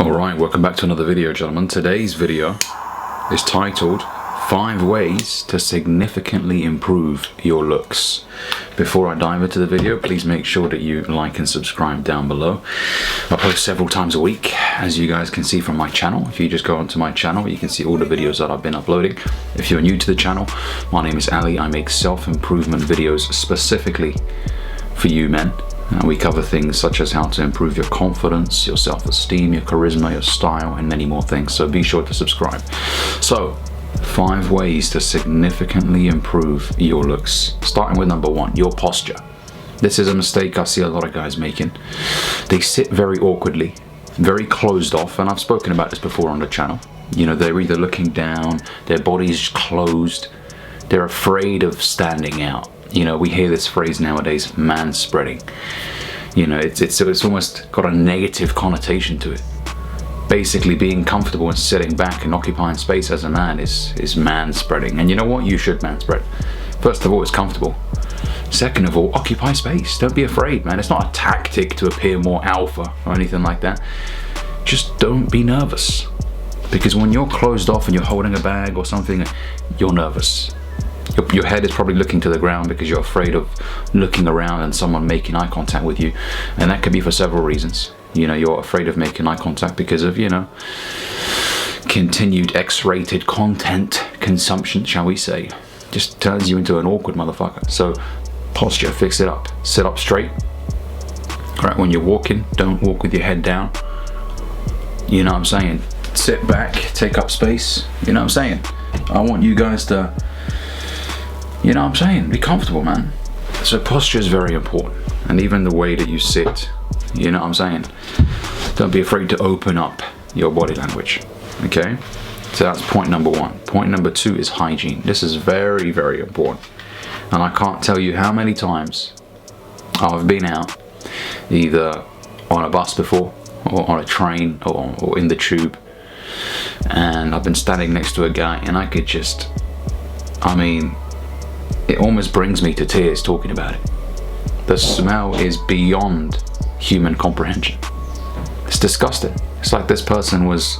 Alright, welcome back to another video, gentlemen. Today's video is titled 5 Ways to Significantly Improve Your Looks. Before I dive into the video, please make sure that you like and subscribe down below. I post several times a week, as you guys can see from my channel. If you just go onto my channel, you can see all the videos that I've been uploading. If you're new to the channel, my name is Ali. I make self-improvement videos specifically for you men. We cover things such as how to improve your confidence, your self-esteem, your charisma, your style, and many more things. So be sure to subscribe. So, 5 ways to significantly improve your looks. Starting with number 1, your posture. This is a mistake I see a lot of guys making. They sit very awkwardly, very closed off, and I've spoken about this before on the channel. You know, they're either looking down, their body's closed, they're afraid of standing out. You know, we hear this phrase nowadays, man spreading. You know, it's almost got a negative connotation to it. Basically, being comfortable and sitting back and occupying space as a man is man spreading. And you know what? You should man spread. First of all, it's comfortable. Second of all, occupy space. Don't be afraid, man. It's not a tactic to appear more alpha or anything like that. Just don't be nervous. Because when you're closed off and you're holding a bag or something, you're nervous. Your head is probably looking to the ground because you're afraid of looking around and someone making eye contact with you. And that could be for several reasons. You know, you're afraid of making eye contact because of, you know, continued X-rated content consumption, shall we say. Just turns you into an awkward motherfucker. So, posture, fix it up. Sit up straight. Right, when you're walking, don't walk with your head down. You know what I'm saying? Sit back, take up space. You know what I'm saying? I want you guys to... You know what I'm saying? Be comfortable, man. So posture is very important. And even the way that you sit, you know what I'm saying? Don't be afraid to open up your body language, okay? So that's point number 1. Point number 2 is hygiene. This is very, very important. And I can't tell you how many times I've been out, either on a bus before, or on a train, or in the tube, and I've been standing next to a guy, and I could just, I mean, it almost brings me to tears talking about it. The smell is beyond human comprehension. It's disgusting. It's like this person was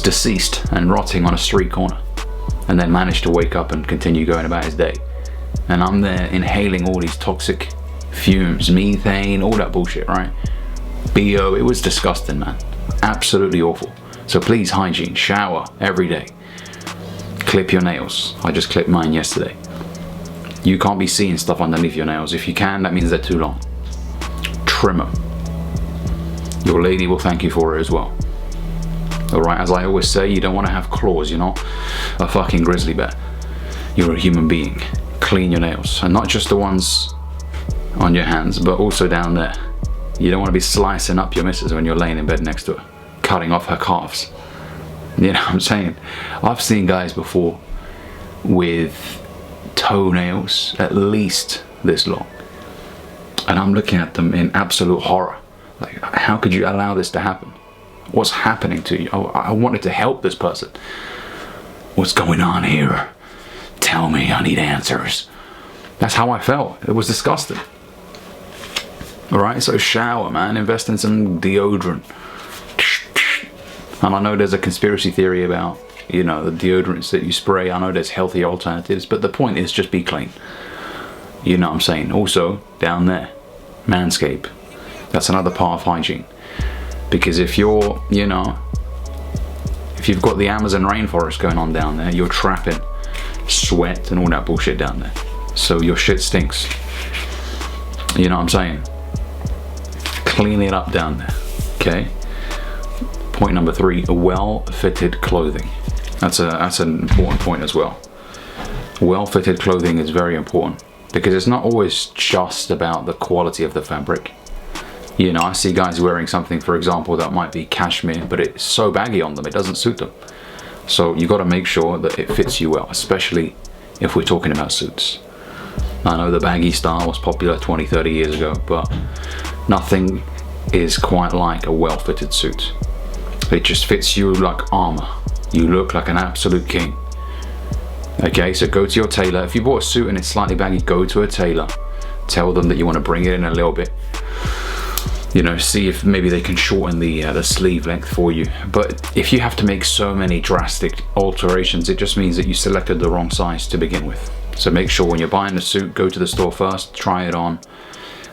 deceased and rotting on a street corner, and then managed to wake up and continue going about his day. And I'm there inhaling all these toxic fumes, methane, all that bullshit, right? BO, it was disgusting, man. Absolutely awful. So please, hygiene, shower every day. Clip your nails. I just clipped mine yesterday. You can't be seeing stuff underneath your nails. If you can, that means they're too long. Trim them. Your lady will thank you for it as well. Alright, as I always say, you don't want to have claws. You're not a fucking grizzly bear. You're a human being. Clean your nails. And not just the ones on your hands, but also down there. You don't want to be slicing up your missus when you're laying in bed next to her, cutting off her calves. You know what I'm saying? I've seen guys before with toenails at least this long, and I'm looking at them in absolute horror. Like, how could you allow this to happen? What's happening to you? I wanted to help this person. What's going on here? Tell me, I need answers. That's how I felt. It was disgusting. Alright, so shower, man. Invest in some deodorant. And I know there's a conspiracy theory about, you know, the deodorants that you spray. I know there's healthy alternatives, but the point is just be clean. You know what I'm saying? Also, down there, manscape. That's another part of hygiene. Because if you're, you know, if you've got the Amazon rainforest going on down there, you're trapping sweat and all that bullshit down there. So your shit stinks. You know what I'm saying? Clean it up down there, okay? Point number 3, well-fitted clothing. That's an important point as well. Well-fitted clothing is very important because it's not always just about the quality of the fabric. You know, I see guys wearing something, for example, that might be cashmere, but it's so baggy on them, it doesn't suit them. So you got to make sure that it fits you well, especially if we're talking about suits. I know the baggy style was popular 20, 30 years ago, but nothing is quite like a well-fitted suit. It just fits you like armor. You look like an absolute king. Okay, so go to your tailor. If you bought a suit and it's slightly baggy, go to a tailor. Tell them that you want to bring it in a little bit. you know, see if maybe they can shorten the sleeve length for you. But if you have to make so many drastic alterations, it just means that you selected the wrong size to begin with. So make sure when you're buying a suit, go to the store first, try it on.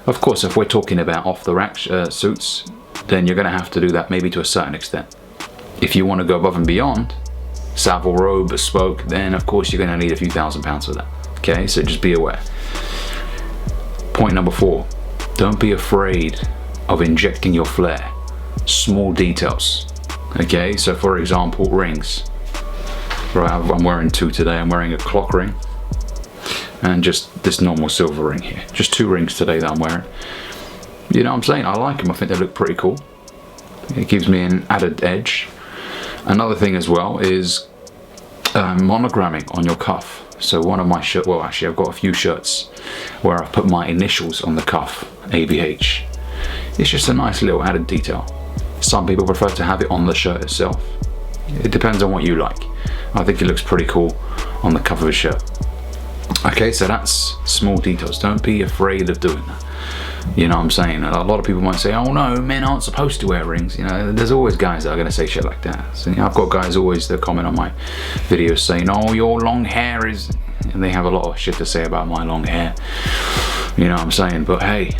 Of course, if we're talking about off the rack suits, then you're going to have to do that maybe to a certain extent. If you want to go above and beyond, Savile Row, bespoke, then of course you're going to need a few £1,000s for that. Okay, so just be aware. Point number 4, don't be afraid of injecting your flair. Small details. Okay, so for example, rings. Right, I'm wearing 2 today. I'm wearing a clock ring and just this normal silver ring here. Just 2 rings today that I'm wearing. You know what I'm saying? I like them. I think they look pretty cool. It gives me an added edge. Another thing as well is monogramming on your cuff. So one of my shirts, well actually I've got a few shirts where I've put my initials on the cuff, ABH. It's just a nice little added detail. Some people prefer to have it on the shirt itself. It depends on what you like. I think it looks pretty cool on the cuff of a shirt. Okay, so that's small details. Don't be afraid of doing that. You know what I'm saying? A lot of people might say, oh no, men aren't supposed to wear rings. You know, there's always guys that are going to say shit like that. So, you know, I've got guys always that comment on my videos saying, oh, your long hair is... And they have a lot of shit to say about my long hair. You know what I'm saying? But hey,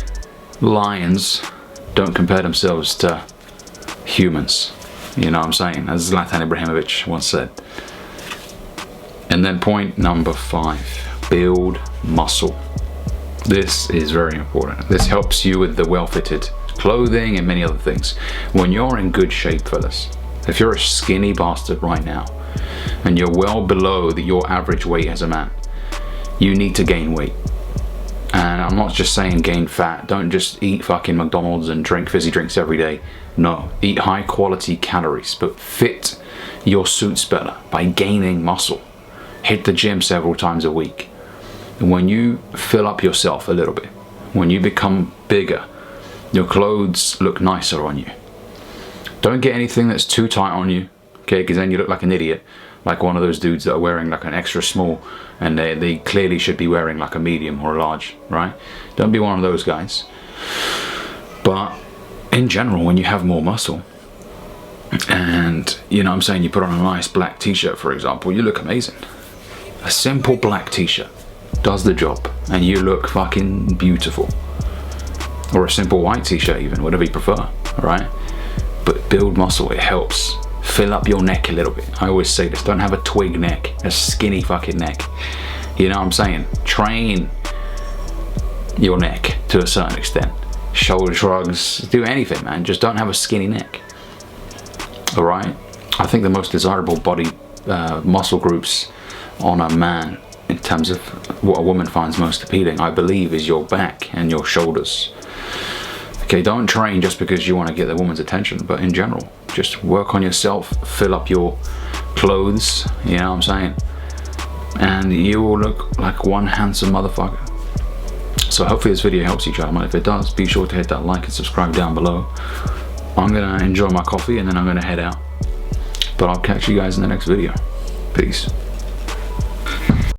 lions don't compare themselves to humans. You know what I'm saying? As Zlatan Ibrahimovic once said. And then point number 5, build muscle. This is very important. This helps you with the well-fitted clothing and many other things. When you're in good shape, fellas, if you're a skinny bastard right now and you're well below your average weight as a man, you need to gain weight. And I'm not just saying gain fat. Don't just eat fucking McDonald's and drink fizzy drinks every day. No, eat high quality calories, but fit your suits better by gaining muscle. Hit the gym several times a week. When you fill up yourself a little bit, when you become bigger, your clothes look nicer on you. Don't get anything that's too tight on you, okay, because then you look like an idiot, like one of those dudes that are wearing like an extra small and they clearly should be wearing like a medium or a large, right? Don't be one of those guys. But in general, when you have more muscle and, you know what I'm saying, you put on a nice black t-shirt, for example, you look amazing. A simple black t-shirt does the job and you look fucking beautiful. Or a simple white t-shirt even, whatever you prefer, alright? But build muscle, it helps. Fill up your neck a little bit. I always say this, don't have a twig neck, a skinny fucking neck. You know what I'm saying? Train your neck to a certain extent. Shoulder shrugs, do anything, man. Just don't have a skinny neck. Alright? I think the most desirable body muscle groups on a man in terms of what a woman finds most appealing, I believe, is your back and your shoulders. Okay, don't train just because you want to get the woman's attention, but in general, just work on yourself, fill up your clothes, you know what I'm saying? And you will look like one handsome motherfucker. So hopefully this video helps you, gentlemen. If it does, be sure to hit that like and subscribe down below. I'm gonna enjoy my coffee and then I'm gonna head out. But I'll catch you guys in the next video. Peace.